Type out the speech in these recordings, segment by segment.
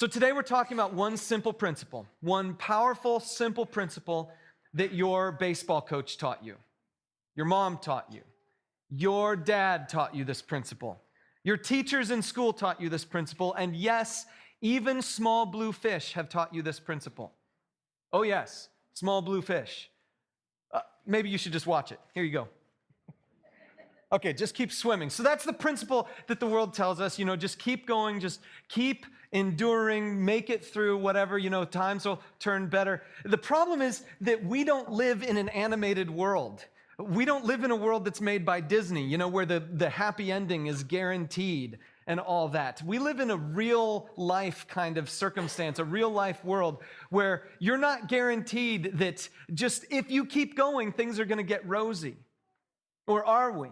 So today we're talking about one simple principle, one powerful, simple principle that your baseball coach taught you, your mom taught you, your dad taught you this principle, your teachers in school taught you this principle, and yes, even small blue fish have taught you this principle. Oh yes, small blue fish. Maybe you should just watch it. Here you go. Okay, just keep swimming. So that's the principle that the world tells us, just keep going, just keep enduring, make it through whatever, times will turn better. The problem is that we don't live in an animated world. We don't live in a world that's made by Disney, where the happy ending is guaranteed and all that. We live in a real life kind of circumstance, a real life world where you're not guaranteed that just if you keep going, things are going to get rosy. Or are we?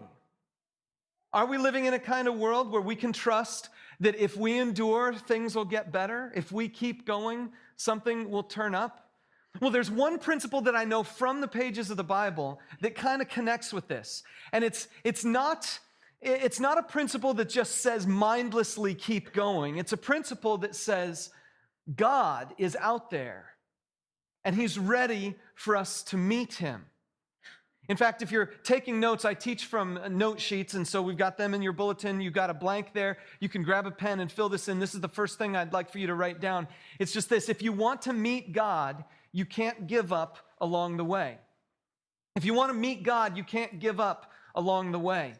Are we living in a kind of world where we can trust that if we endure, things will get better? If we keep going, something will turn up? Well, there's one principle that I know from the pages of the Bible that kind of connects with this. And it's not a principle that just says mindlessly keep going. It's a principle that says God is out there and he's ready for us to meet him. In fact, if you're taking notes, I teach from note sheets, and so we've got them in your bulletin. You've got a blank there. You can grab a pen and fill this in. This is the first thing I'd like for you to write down. It's just this: if you want to meet God, you can't give up along the way. If you want to meet God, you can't give up along the way.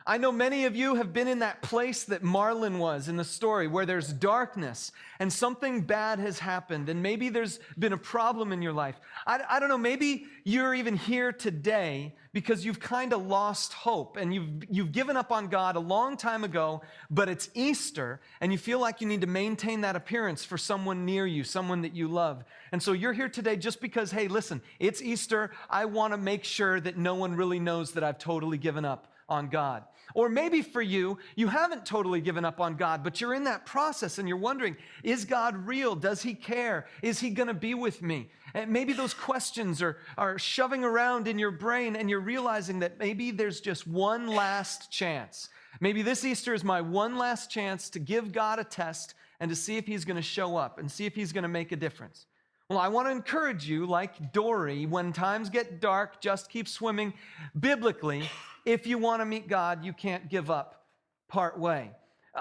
I know many of you have been in that place that Marlon was in the story, where there's darkness and something bad has happened, and maybe there's been a problem in your life. I don't know, maybe you're even here today because you've kind of lost hope and you've given up on God a long time ago, but it's Easter and you feel like you need to maintain that appearance for someone near you, someone that you love. And so you're here today just because, hey, listen, it's Easter. I want to make sure that no one really knows that I've totally given up on God. Or maybe for you, you haven't totally given up on God, but you're in that process and you're wondering, is God real? Does he care? Is he going to be with me? And maybe those questions are shoving around in your brain and you're realizing that maybe there's just one last chance. Maybe this Easter is my one last chance to give God a test and to see if he's going to show up and see if he's going to make a difference. Well, I want to encourage you, like Dory, when times get dark, just keep swimming. Biblically, if you want to meet God, you can't give up part way.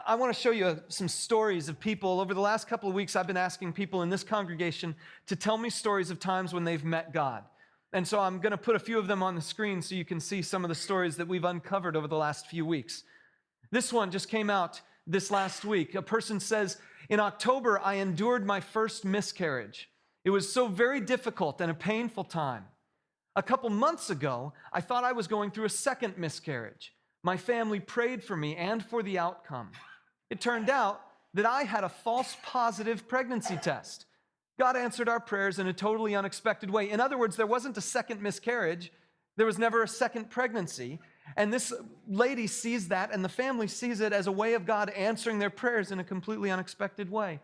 I want to show you some stories of people. Over the last couple of weeks, I've been asking people in this congregation to tell me stories of times when they've met God. And so I'm going to put a few of them on the screen so you can see some of the stories that we've uncovered over the last few weeks. This one just came out this last week. A person says, in October, I endured my first miscarriage. It was so very difficult and a painful time. A couple months ago, I thought I was going through a second miscarriage. My family prayed for me and for the outcome. It turned out that I had a false positive pregnancy test. God answered our prayers in a totally unexpected way. In other words, there wasn't a second miscarriage. There was never a second pregnancy. And this lady sees that, and the family sees it as a way of God answering their prayers in a completely unexpected way.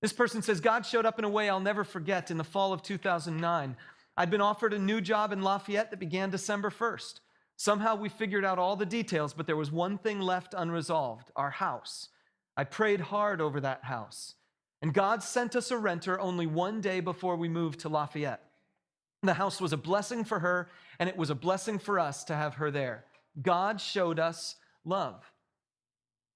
This person says, God showed up in a way I'll never forget in the fall of 2009. I'd been offered a new job in Lafayette that began December 1st. Somehow we figured out all the details, but there was one thing left unresolved: our house. I prayed hard over that house. And God sent us a renter only one day before we moved to Lafayette. The house was a blessing for her, and it was a blessing for us to have her there. God showed us love.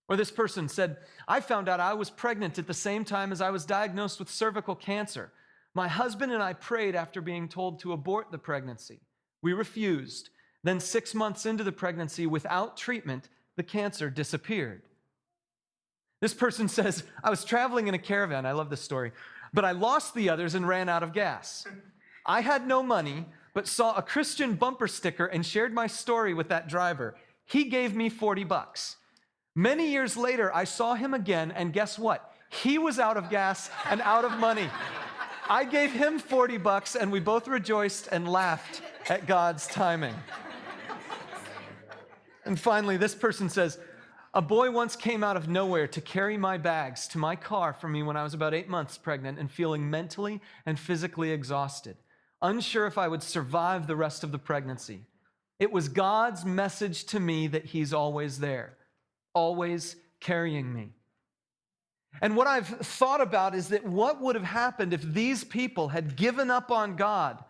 Or this person said, I found out I was pregnant at the same time as I was diagnosed with cervical cancer. My husband and I prayed after being told to abort the pregnancy. We refused. Then 6 months into the pregnancy, without treatment, the cancer disappeared. This person says, I was traveling in a caravan. I love this story. But I lost the others and ran out of gas. I had no money, but saw a Christian bumper sticker and shared my story with that driver. He gave me $40. Many years later, I saw him again, and guess what? He was out of gas and out of money. I gave him $40, and we both rejoiced and laughed at God's timing. And finally, this person says, a boy once came out of nowhere to carry my bags to my car for me when I was about 8 months pregnant and feeling mentally and physically exhausted, unsure if I would survive the rest of the pregnancy. It was God's message to me that he's always there, always carrying me. And what I've thought about is that what would have happened if these people had given up on God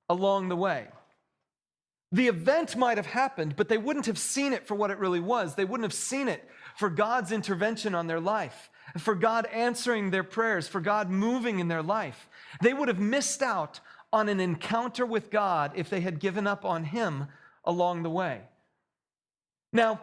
along the way? The event might have happened, but they wouldn't have seen it for what it really was. They wouldn't have seen it for God's intervention on their life, for God answering their prayers, for God moving in their life. They would have missed out on an encounter with God if they had given up on Him along the way. Now,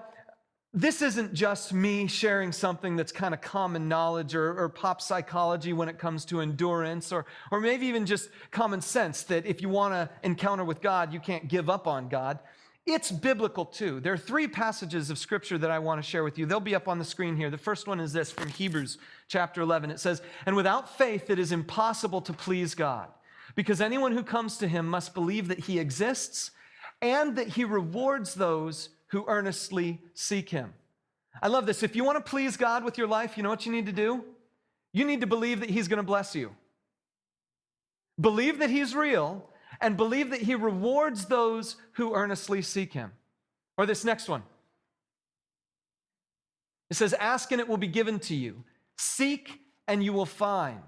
this isn't just me sharing something that's kind of common knowledge or pop psychology when it comes to endurance, or maybe even just common sense that if you want to encounter with God, you can't give up on God. It's biblical too. There are 3 passages of Scripture that I want to share with you. They'll be up on the screen here. The first one is this from Hebrews chapter 11. It says, "And without faith it is impossible to please God, because anyone who comes to Him must believe that He exists and that He rewards those who earnestly seek Him." I love this. If you want to please God with your life, you know what you need to do? You need to believe that He's going to bless you. Believe that He's real and believe that He rewards those who earnestly seek Him. Or this next one. It says, "Ask and it will be given to you. Seek and you will find.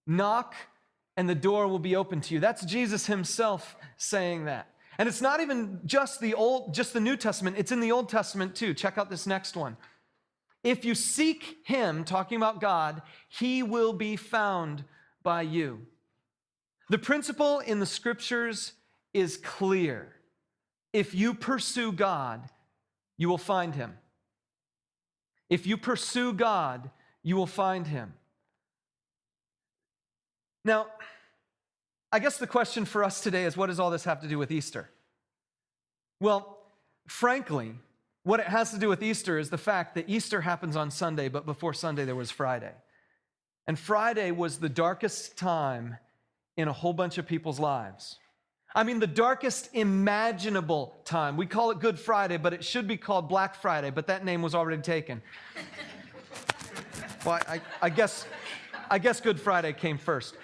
Knock and the door will be open to you." That's Jesus Himself saying that. And it's not even just the New Testament, it's in the Old Testament too. Check out this next one. "If you seek Him," talking about God, "He will be found by you." The principle in the Scriptures is clear. If you pursue God, you will find Him. If you pursue God, you will find Him. Now, I guess the question for us today is, what does all this have to do with Easter? Well, frankly, what it has to do with Easter is the fact that Easter happens on Sunday, but before Sunday there was Friday. And Friday was the darkest time in a whole bunch of people's lives. I mean, the darkest imaginable time. We call it Good Friday, but it should be called Black Friday, but that name was already taken. Well, I guess Good Friday came first.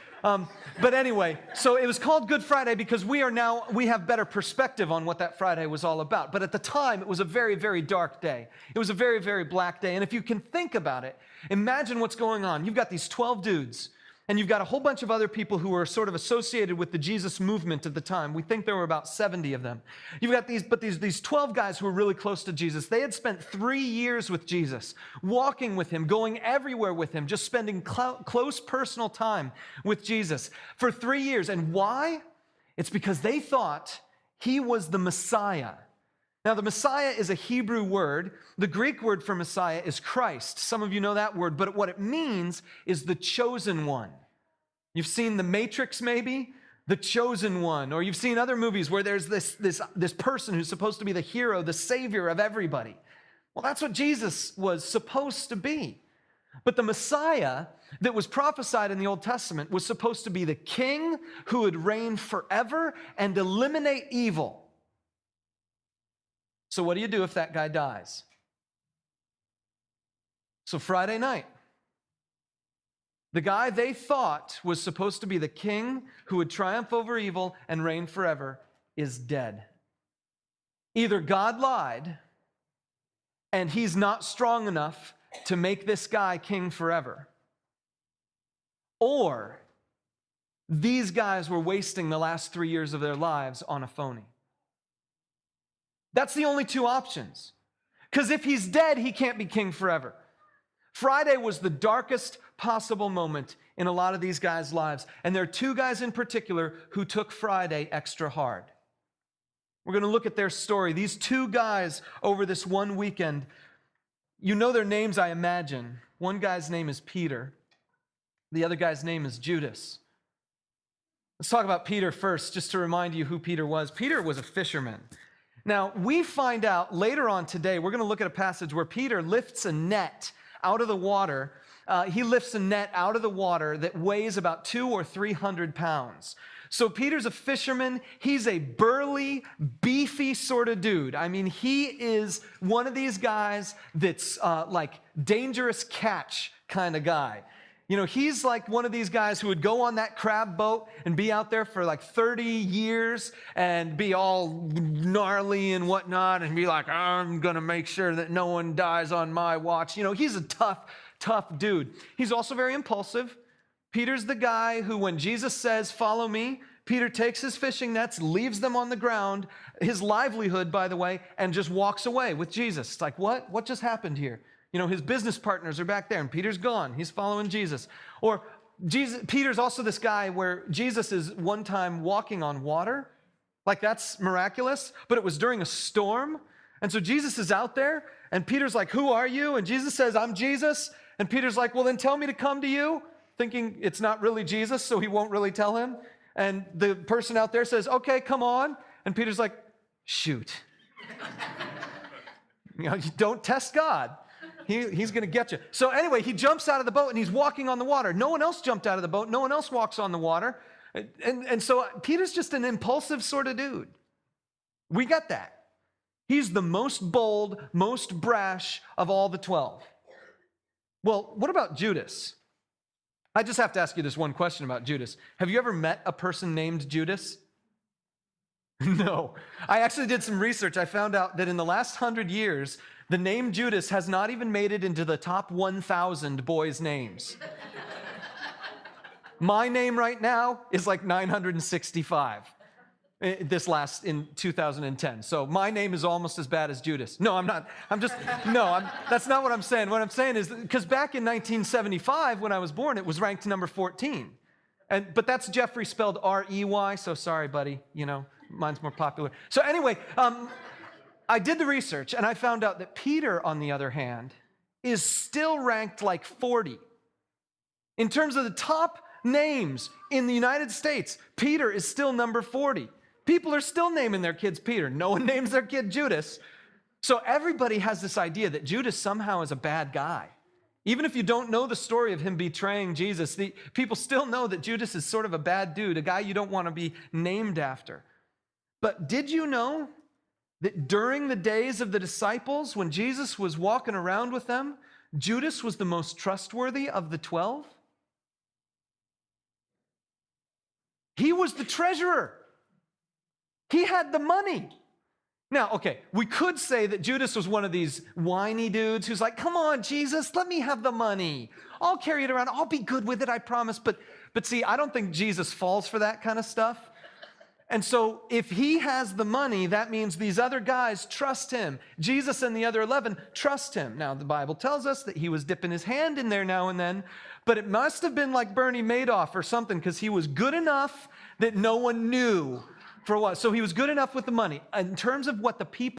But anyway, so it was called Good Friday because we have better perspective on what that Friday was all about. But at the time, it was a very, very dark day. It was a very, very black day. And if you can think about it, imagine what's going on. You've got these 12 dudes, and you've got a whole bunch of other people who were sort of associated with the Jesus movement at the time. We think there were about 70 of them. You've got these 12 guys who were really close to Jesus. They had spent 3 years with Jesus, walking with Him, going everywhere with Him, just spending close personal time with Jesus for 3 years. And why? It's because they thought He was the Messiah. Now, the Messiah is a Hebrew word. The Greek word for Messiah is Christ. Some of you know that word, but what it means is the chosen one. You've seen The Matrix, maybe? The chosen one. Or you've seen other movies where there's this person who's supposed to be the hero, the savior of everybody. Well, that's what Jesus was supposed to be. But the Messiah that was prophesied in the Old Testament was supposed to be the king who would reign forever and eliminate evil. So what do you do if that guy dies? So Friday night, the guy they thought was supposed to be the king who would triumph over evil and reign forever is dead. Either God lied and He's not strong enough to make this guy king forever, or these guys were wasting the last 3 years of their lives on a phony. That's the only 2 options. Because if He's dead, He can't be king forever. Friday was the darkest possible moment in a lot of these guys' lives. And there are 2 guys in particular who took Friday extra hard. We're going to look at their story. These 2 guys over this one weekend, you know their names, I imagine. One guy's name is Peter. The other guy's name is Judas. Let's talk about Peter first, just to remind you who Peter was. Peter was a fisherman. Now, we find out later on today, we're going to look at a passage where Peter lifts a net out of the water. He lifts a net out of the water that weighs about 200 or 300 pounds. So Peter's a fisherman. He's a burly, beefy sort of dude. I mean, he is one of these guys that's like dangerous catch kind of guy. You know, he's like one of these guys who would go on that crab boat and be out there for like 30 years and be all gnarly and whatnot and be like, I'm going to make sure that no one dies on my watch. You know, he's a tough tough dude. He's also very impulsive. Peter's the guy who, when Jesus says, follow me, Peter takes his fishing nets, leaves them on the ground, his livelihood, by the way, and just walks away with Jesus. It's like, what? What just happened here? You know, his business partners are back there, and Peter's gone. He's following Jesus. Or Peter's also this guy where Jesus is one time walking on water. Like, that's miraculous, but it was during a storm. And so Jesus is out there, and Peter's like, who are you? And Jesus says, I'm Jesus. And Peter's like, well, then tell me to come to you, thinking it's not really Jesus, so he won't really tell him. And the person out there says, okay, come on. And Peter's like, shoot. You know, don't test God. He's going to get you. So anyway, he jumps out of the boat and he's walking on the water. No one else jumped out of the boat. No one else walks on the water. And so Peter's just an impulsive sort of dude. We get that. He's the most bold, most brash of all the 12. Well, what about Judas? I just have to ask you this one question about Judas. Have you ever met a person named Judas? No. I actually did some research. I found out that in the last 100 years, the name Judas has not even made it into the top 1,000 boys' names. My name right now is like 965. In 2010. So my name is almost as bad as Judas. No, I'm not. That's not what I'm saying. What I'm saying is, because back in 1975, when I was born, it was ranked number 14. But that's Jeffrey spelled R-E-Y, so sorry, buddy. You know, mine's more popular. So anyway, I did the research, and I found out that Peter, on the other hand, is still ranked like 40. In terms of the top names in the United States, Peter is still number 40. People are still naming their kids Peter. No one names their kid Judas. So everybody has this idea that Judas somehow is a bad guy. Even if you don't know the story of him betraying Jesus, people still know that Judas is sort of a bad dude, a guy you don't want to be named after. But did you know that during the days of the disciples, when Jesus was walking around with them, Judas was the most trustworthy of the 12? He was the treasurer. He had the money. Now, okay, we could say that Judas was one of these whiny dudes who's like, come on, Jesus, let me have the money. I'll carry it around. I'll be good with it, I promise. But see, I don't think Jesus falls for that kind of stuff. And so if he has the money, that means these other guys trust him. Jesus and the other 11 trust him. Now, the Bible tells us that he was dipping his hand in there now and then, but it must have been like Bernie Madoff or something, because he was good enough that no one knew for what. So he was good enough with the money. In terms of what the people